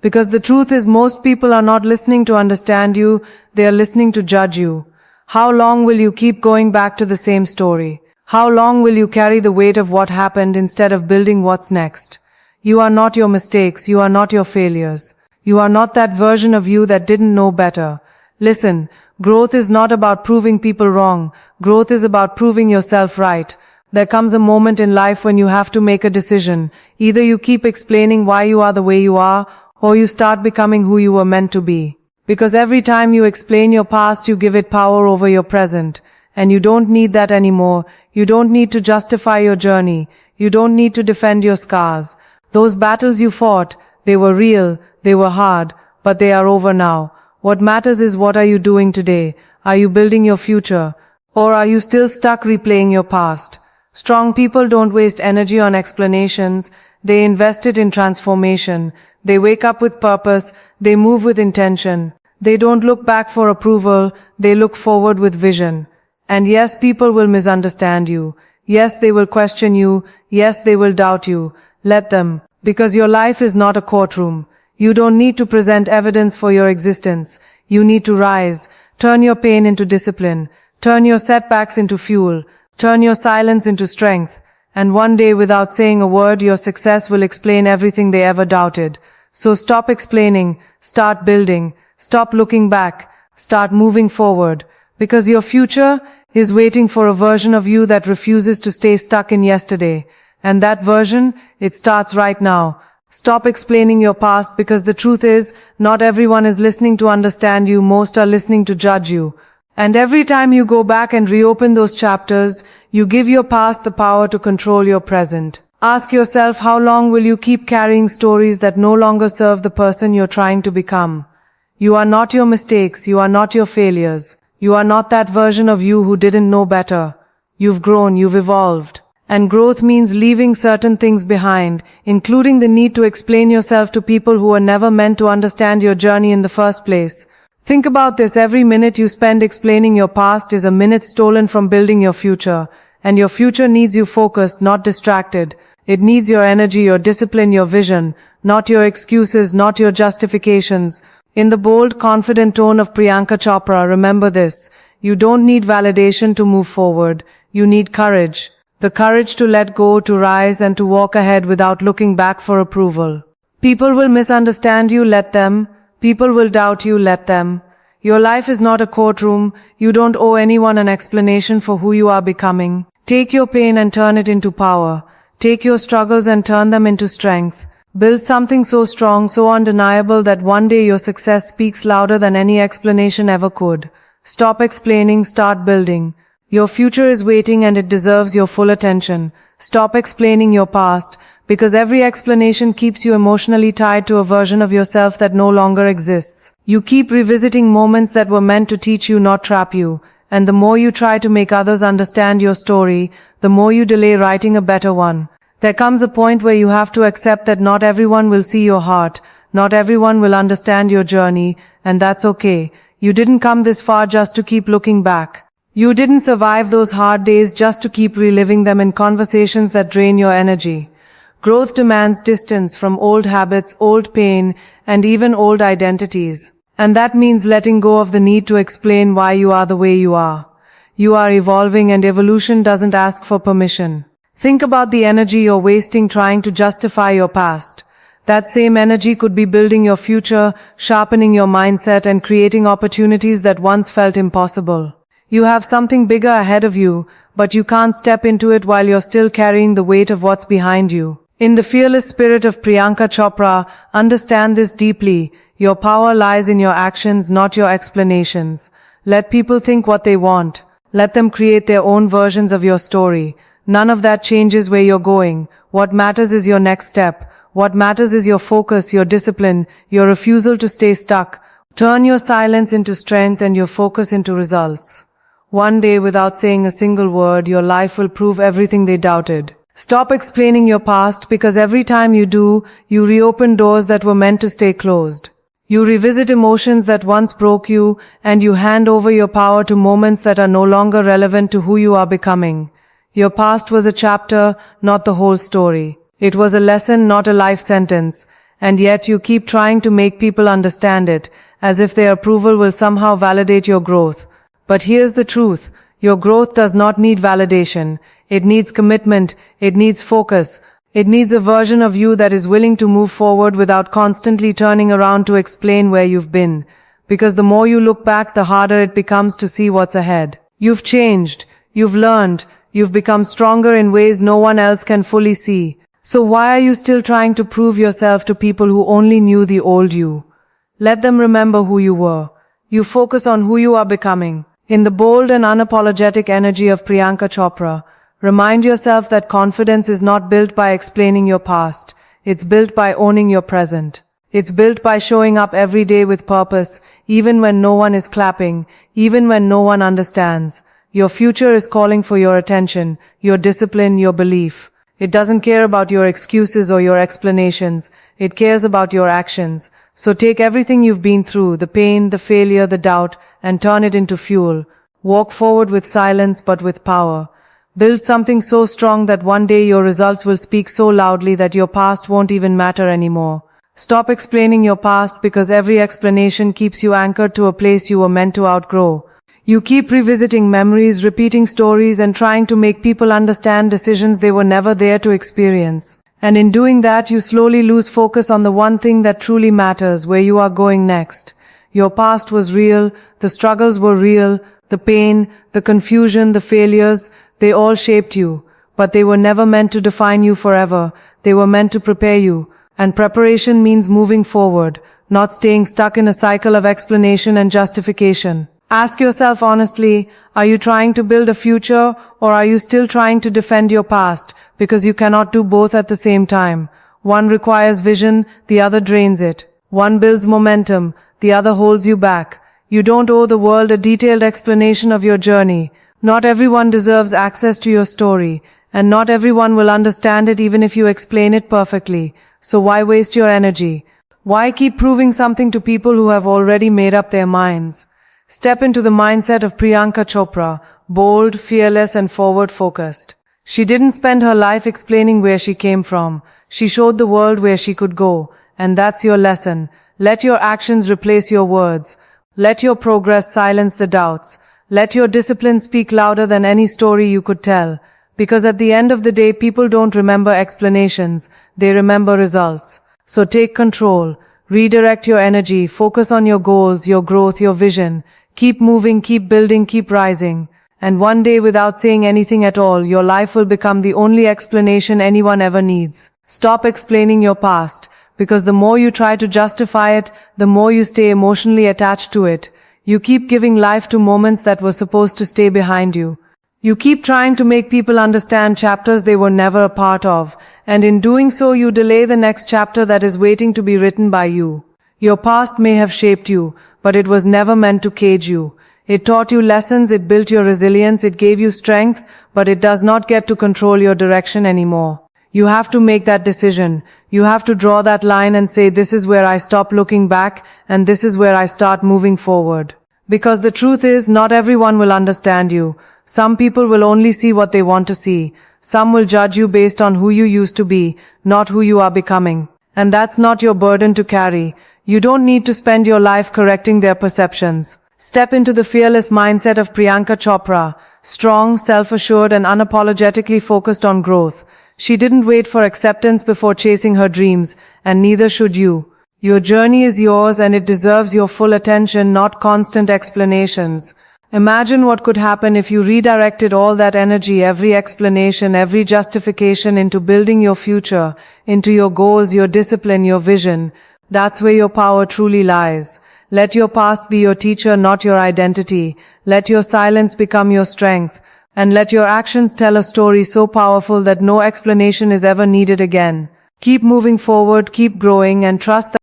Because the truth is most people are not listening to understand you, they are listening to judge you. How long will you keep going back to the same story? How long will you carry the weight of what happened instead of building what's next? You are not your mistakes, you are not your failures. You are not that version of you that didn't know better. Listen, growth is not about proving people wrong. Growth is about proving yourself right. There comes a moment in life when you have to make a decision. Either you keep explaining why you are the way you are, or you start becoming who you were meant to be. Because every time you explain your past, you give it power over your present. And you don't need that anymore. You don't need to justify your journey. You don't need to defend your scars. Those battles you fought, they were real, they were hard, but they are over now. What matters is what are you doing today? Are you building your future? Or are you still stuck replaying your past? Strong people don't waste energy on explanations. They invest it in transformation. They wake up with purpose. They move with intention. They don't look back for approval. They look forward with vision. And yes, people will misunderstand you. Yes, they will question you. Yes, they will doubt you. Let them. Because your life is not a courtroom. You don't need to present evidence for your existence. You need to rise. Turn your pain into discipline. Turn your setbacks into fuel. Turn your silence into strength. And one day, without saying a word, your success will explain everything they ever doubted. So stop explaining. Start building. Stop looking back. Start moving forward. Because your future is waiting for a version of you that refuses to stay stuck in yesterday. And that version, it starts right now. Stop explaining your past because the truth is, not everyone is listening to understand you, most are listening to judge you. And every time you go back and reopen those chapters, you give your past the power to control your present. Ask yourself, how long will you keep carrying stories that no longer serve the person you're trying to become? You are not your mistakes, you are not your failures. You are not that version of you who didn't know better. You've grown, you've evolved. And growth means leaving certain things behind, including the need to explain yourself to people who were never meant to understand your journey in the first place. Think about this, every minute you spend explaining your past is a minute stolen from building your future. And your future needs you focused, not distracted. It needs your energy, your discipline, your vision, not your excuses, not your justifications. In the bold, confident tone of Priyanka Chopra, remember this. You don't need validation to move forward. You need courage. The courage to let go, to rise, and to walk ahead without looking back for approval. People will misunderstand you, let them. People will doubt you, let them. Your life is not a courtroom. You don't owe anyone an explanation for who you are becoming. Take your pain and turn it into power. Take your struggles and turn them into strength. Build something so strong, so undeniable that one day your success speaks louder than any explanation ever could. Stop explaining, start building. Your future is waiting and it deserves your full attention. Stop explaining your past, because every explanation keeps you emotionally tied to a version of yourself that no longer exists. You keep revisiting moments that were meant to teach you, not trap you. And the more you try to make others understand your story, the more you delay writing a better one. There comes a point where you have to accept that not everyone will see your heart, not everyone will understand your journey, and that's okay. You didn't come this far just to keep looking back. You didn't survive those hard days just to keep reliving them in conversations that drain your energy. Growth demands distance from old habits, old pain, and even old identities. And that means letting go of the need to explain why you are the way you are. You are evolving and evolution doesn't ask for permission. Think about the energy you're wasting trying to justify your past. That same energy could be building your future, sharpening your mindset, and creating opportunities that once felt impossible. You have something bigger ahead of you, but you can't step into it while you're still carrying the weight of what's behind you. In the fearless spirit of Priyanka Chopra, understand this deeply. Your power lies in your actions, not your explanations. Let people think what they want. Let them create their own versions of your story. None of that changes where you're going. What matters is your next step. What matters is your focus, your discipline, your refusal to stay stuck. Turn your silence into strength and your focus into results. One day, without saying a single word, your life will prove everything they doubted. Stop explaining your past, because every time you do, you reopen doors that were meant to stay closed. You revisit emotions that once broke you, and you hand over your power to moments that are no longer relevant to who you are becoming. Your past was a chapter, not the whole story. It was a lesson, not a life sentence. and yet you keep trying to make people understand it, as if their approval will somehow validate your growth. But here's the truth. Your growth does not need validation. It needs commitment. It needs focus. It needs a version of you that is willing to move forward without constantly turning around to explain where you've been. Because the more you look back, the harder it becomes to see what's ahead. You've changed. You've learned. You've become stronger in ways no one else can fully see. So why are you still trying to prove yourself to people who only knew the old you? Let them remember who you were. You focus on who you are becoming. In the bold and unapologetic energy of Priyanka Chopra, remind yourself that confidence is not built by explaining your past. It's built by owning your present. It's built by showing up every day with purpose, even when no one is clapping, even when no one understands. Your future is calling for your attention, your discipline, your belief. It doesn't care about your excuses or your explanations. It cares about your actions. So take everything you've been through, the pain, the failure, the doubt, and turn it into fuel. Walk forward with silence but with power. Build something so strong that one day your results will speak so loudly that your past won't even matter anymore. Stop explaining your past, because every explanation keeps you anchored to a place you were meant to outgrow. You keep revisiting memories, repeating stories, and trying to make people understand decisions they were never there to experience. And in doing that, you slowly lose focus on the one thing that truly matters, where you are going next. Your past was real, the struggles were real, the pain, the confusion, the failures, they all shaped you. But they were never meant to define you forever. They were meant to prepare you. And preparation means moving forward, not staying stuck in a cycle of explanation and justification. Ask yourself honestly, are you trying to build a future, or are you still trying to defend your past? Because you cannot do both at the same time. One requires vision, the other drains it. One builds momentum, the other holds you back. You don't owe the world a detailed explanation of your journey. Not everyone deserves access to your story, and not everyone will understand it even if you explain it perfectly. So why waste your energy? Why keep proving something to people who have already made up their minds? Step into the mindset of Priyanka Chopra, bold, fearless, and forward-focused. She didn't spend her life explaining where she came from. She showed the world where she could go. And that's your lesson. Let your actions replace your words. Let your progress silence the doubts. Let your discipline speak louder than any story you could tell. Because at the end of the day, people don't remember explanations. They remember results. So take control. Redirect your energy. Focus on your goals, your growth, your vision. Keep moving, keep building, keep rising. And one day, without saying anything at all, your life will become the only explanation anyone ever needs. Stop explaining your past, because the more you try to justify it, the more you stay emotionally attached to it. You keep giving life to moments that were supposed to stay behind you. You keep trying to make people understand chapters they were never a part of, and in doing so you delay the next chapter that is waiting to be written by you. Your past may have shaped you, but it was never meant to cage you. It taught you lessons, it built your resilience, it gave you strength, but it does not get to control your direction anymore. You have to make that decision. You have to draw that line and say, this is where I stop looking back, and this is where I start moving forward. Because the truth is, not everyone will understand you. Some people will only see what they want to see. Some will judge you based on who you used to be, not who you are becoming. And that's not your burden to carry. You don't need to spend your life correcting their perceptions. Step into the fearless mindset of Priyanka Chopra, strong, self-assured, and unapologetically focused on growth. She didn't wait for acceptance before chasing her dreams, and neither should you. Your journey is yours, and it deserves your full attention, not constant explanations. Imagine what could happen if you redirected all that energy, every explanation, every justification into building your future, into your goals, your discipline, your vision. That's where your power truly lies. Let your past be your teacher, not your identity. Let your silence become your strength. And let your actions tell a story so powerful that no explanation is ever needed again. Keep moving forward, keep growing, and trust that